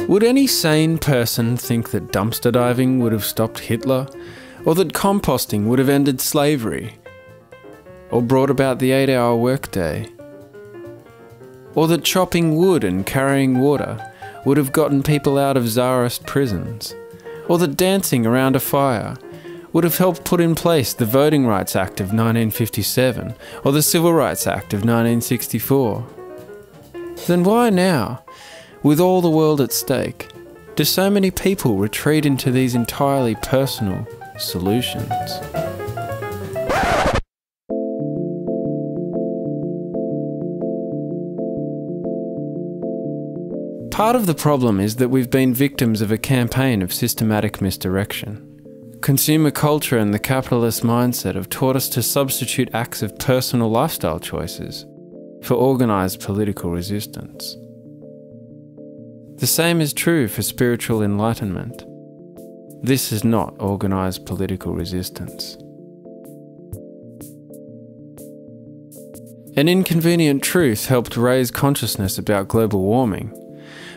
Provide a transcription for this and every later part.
Would any sane person think that dumpster diving would have stopped Hitler? Or that composting would have ended slavery? Or brought about the 8-hour workday? Or that chopping wood and carrying water would have gotten people out of Tsarist prisons? Or that dancing around a fire would have helped put in place the Voting Rights Act of 1957 or the Civil Rights Act of 1964? Then why now, with all the world at stake, do so many people retreat into these entirely personal solutions? Part of the problem is that we've been victims of a campaign of systematic misdirection. Consumer culture and the capitalist mindset have taught us to substitute acts of personal lifestyle choices for organised political resistance. The same is true for spiritual enlightenment. This is not organised political resistance. An inconvenient truth helped raise consciousness about global warming.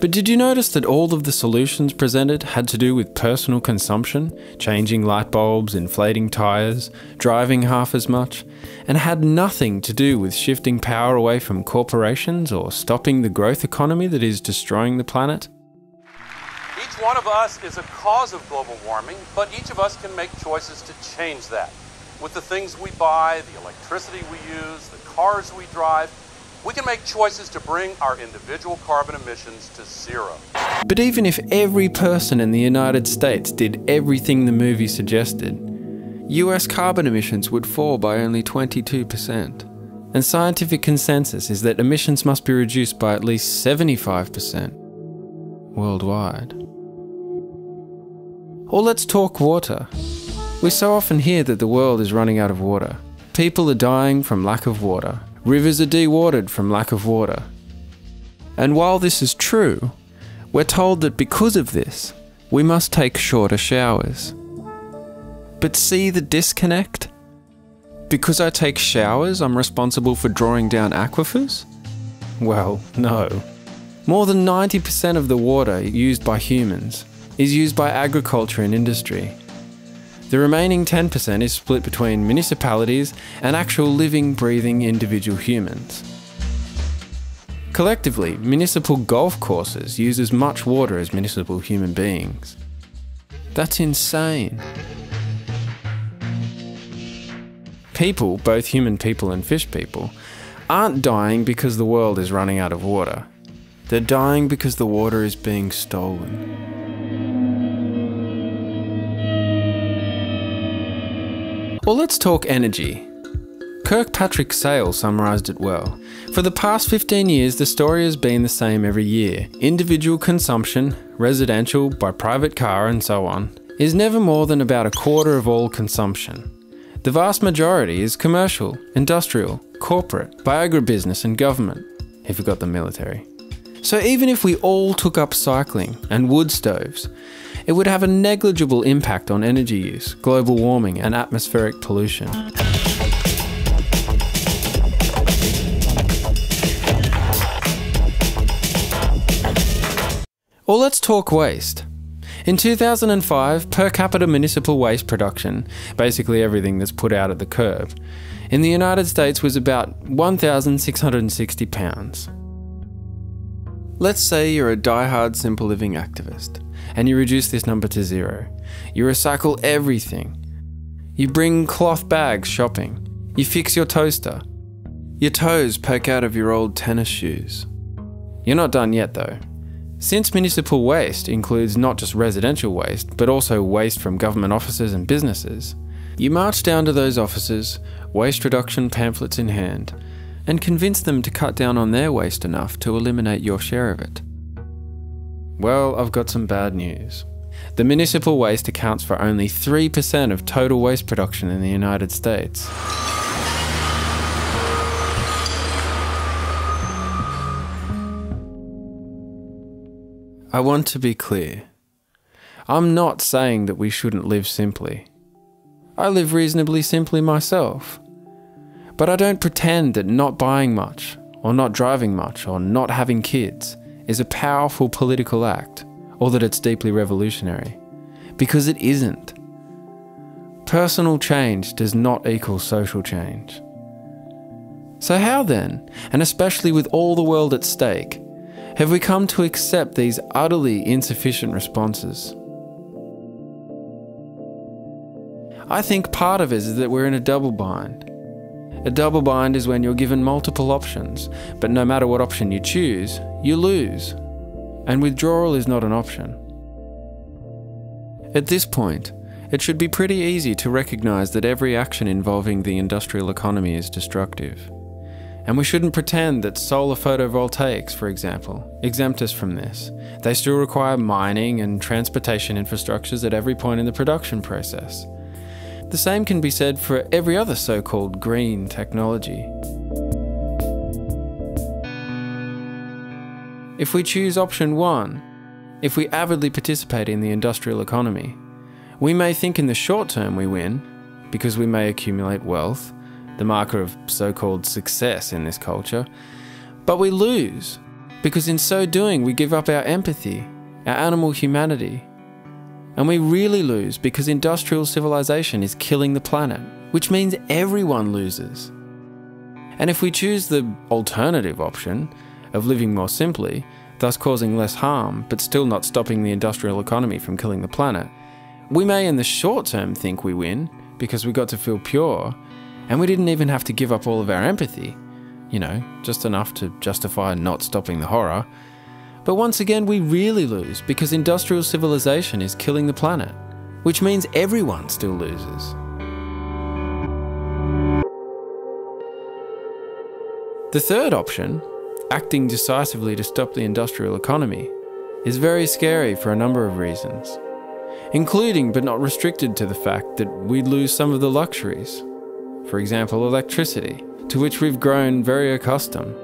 But did you notice that all of the solutions presented had to do with personal consumption, changing light bulbs, inflating tyres, driving half as much, and had nothing to do with shifting power away from corporations or stopping the growth economy that is destroying the planet? Each one of us is a cause of global warming, but each of us can make choices to change that. With the things we buy, the electricity we use, the cars we drive, we can make choices to bring our individual carbon emissions to zero. But even if every person in the United States did everything the movie suggested, US carbon emissions would fall by only 22%. And scientific consensus is that emissions must be reduced by at least 75% worldwide. Or let's talk water. We so often hear that the world is running out of water. People are dying from lack of water. Rivers are dewatered from lack of water. And while this is true, we're told that because of this, we must take shorter showers. But see the disconnect? Because I take showers, I'm responsible for drawing down aquifers? Well, no. More than 90% of the water used by humans is used by agriculture and industry. The remaining 10% is split between municipalities and actual living, breathing individual humans. Collectively, municipal golf courses use as much water as municipal human beings. That's insane. People, both human people and fish people, aren't dying because the world is running out of water. They're dying because the water is being stolen. Well, let's talk energy. Kirkpatrick Sale summarised it well. For the past 15 years, the story has been the same every year. Individual consumption, residential, by private car and so on, is never more than about a quarter of all consumption. The vast majority is commercial, industrial, corporate, by agribusiness and government. He forgot the military. So even if we all took up cycling and wood stoves, it would have a negligible impact on energy use, global warming and atmospheric pollution. Or let's talk waste. In 2005, per capita municipal waste production, basically everything that's put out at the curb, in the United States was about 1,660 pounds. Let's say you're a die-hard simple living activist, and you reduce this number to 0. You recycle everything. You bring cloth bags shopping. You fix your toaster. Your toes poke out of your old tennis shoes. You're not done yet though. Since municipal waste includes not just residential waste, but also waste from government offices and businesses, you march down to those offices, waste reduction pamphlets in hand, and convince them to cut down on their waste enough to eliminate your share of it. Well, I've got some bad news. The municipal waste accounts for only 3% of total waste production in the United States. I want to be clear. I'm not saying that we shouldn't live simply. I live reasonably simply myself. But I don't pretend that not buying much, or not driving much, or not having kids is a powerful political act, or that it's deeply revolutionary. Because it isn't. Personal change does not equal social change. So how then, and especially with all the world at stake, have we come to accept these utterly insufficient responses? I think part of it is that we're in a double bind. A double bind is when you're given multiple options, but no matter what option you choose, you lose. And withdrawal is not an option. At this point, it should be pretty easy to recognise that every action involving the industrial economy is destructive. And we shouldn't pretend that solar photovoltaics, for example, exempt us from this. They still require mining and transportation infrastructures at every point in the production process. The same can be said for every other so-called green technology. If we choose option 1, if we avidly participate in the industrial economy, we may think in the short term we win, because we may accumulate wealth, the marker of so-called success in this culture, but we lose, because in so doing we give up our empathy, our animal humanity. And we really lose because industrial civilization is killing the planet, which means everyone loses. And if we choose the alternative option of living more simply, thus causing less harm, but still not stopping the industrial economy from killing the planet, we may in the short term think we win because we got to feel pure, and we didn't even have to give up all of our empathy, just enough to justify not stopping the horror. But once again, we really lose because industrial civilization is killing the planet, which means everyone still loses. The third option, acting decisively to stop the industrial economy, is very scary for a number of reasons, including but not restricted to the fact that we'd lose some of the luxuries, for example electricity, to which we've grown very accustomed.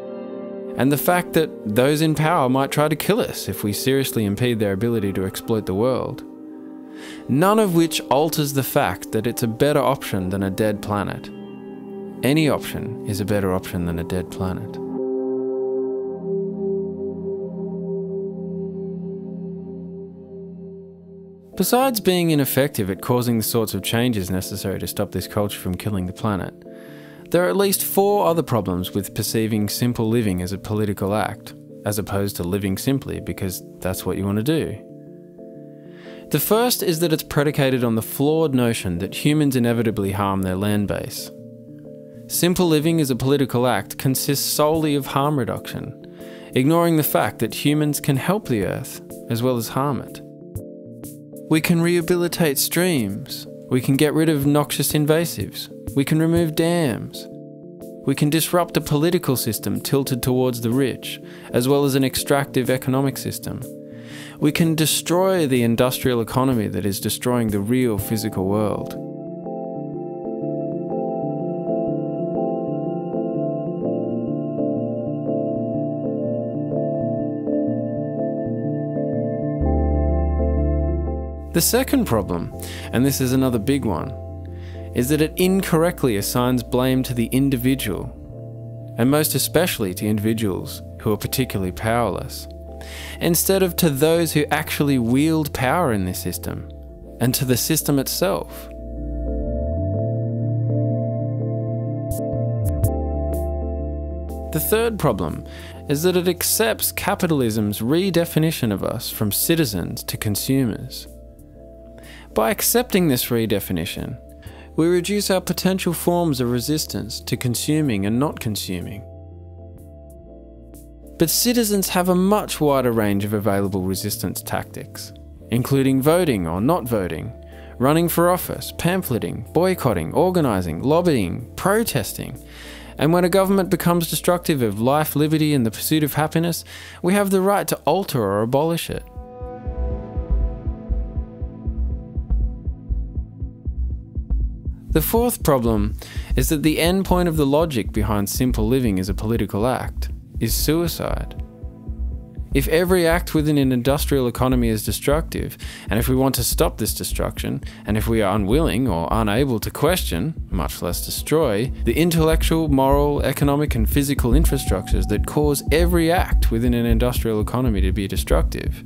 And the fact that those in power might try to kill us if we seriously impede their ability to exploit the world. None of which alters the fact that it's a better option than a dead planet. Any option is a better option than a dead planet. Besides being ineffective at causing the sorts of changes necessary to stop this culture from killing the planet, there are at least 4 other problems with perceiving simple living as a political act, as opposed to living simply because that's what you want to do. The first is that it's predicated on the flawed notion that humans inevitably harm their land base. Simple living as a political act consists solely of harm reduction, ignoring the fact that humans can help the earth as well as harm it. We can rehabilitate streams, we can get rid of noxious invasives, we can remove dams. We can disrupt a political system tilted towards the rich, as well as an extractive economic system. We can destroy the industrial economy that is destroying the real physical world. The second problem, and this is another big one, is that it incorrectly assigns blame to the individual, and most especially to individuals who are particularly powerless, instead of to those who actually wield power in this system, and to the system itself. The third problem is that it accepts capitalism's redefinition of us from citizens to consumers. By accepting this redefinition, we reduce our potential forms of resistance to consuming and not consuming. But citizens have a much wider range of available resistance tactics, including voting or not voting, running for office, pamphleting, boycotting, organising, lobbying, protesting. And when a government becomes destructive of life, liberty and the pursuit of happiness, we have the right to alter or abolish it. The fourth problem is that the end point of the logic behind simple living as a political act is suicide. If every act within an industrial economy is destructive, and if we want to stop this destruction, and if we are unwilling or unable to question, much less destroy, the intellectual, moral, economic and physical infrastructures that cause every act within an industrial economy to be destructive,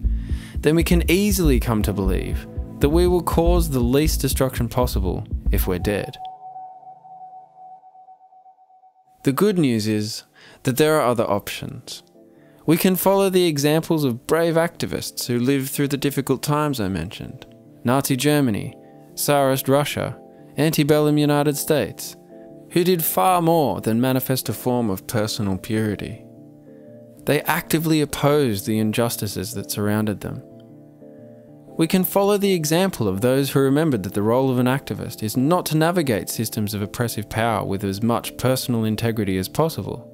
then we can easily come to believe that we will cause the least destruction possible if we're dead. The good news is that there are other options. We can follow the examples of brave activists who lived through the difficult times I mentioned. Nazi Germany, Tsarist Russia, antebellum United States, who did far more than manifest a form of personal purity. They actively opposed the injustices that surrounded them. We can follow the example of those who remembered that the role of an activist is not to navigate systems of oppressive power with as much personal integrity as possible,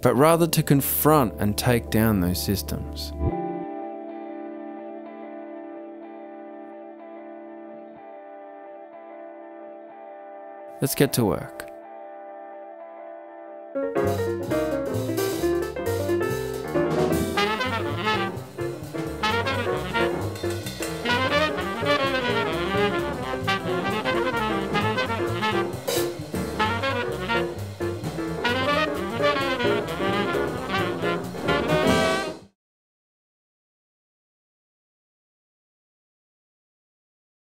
but rather to confront and take down those systems. Let's get to work.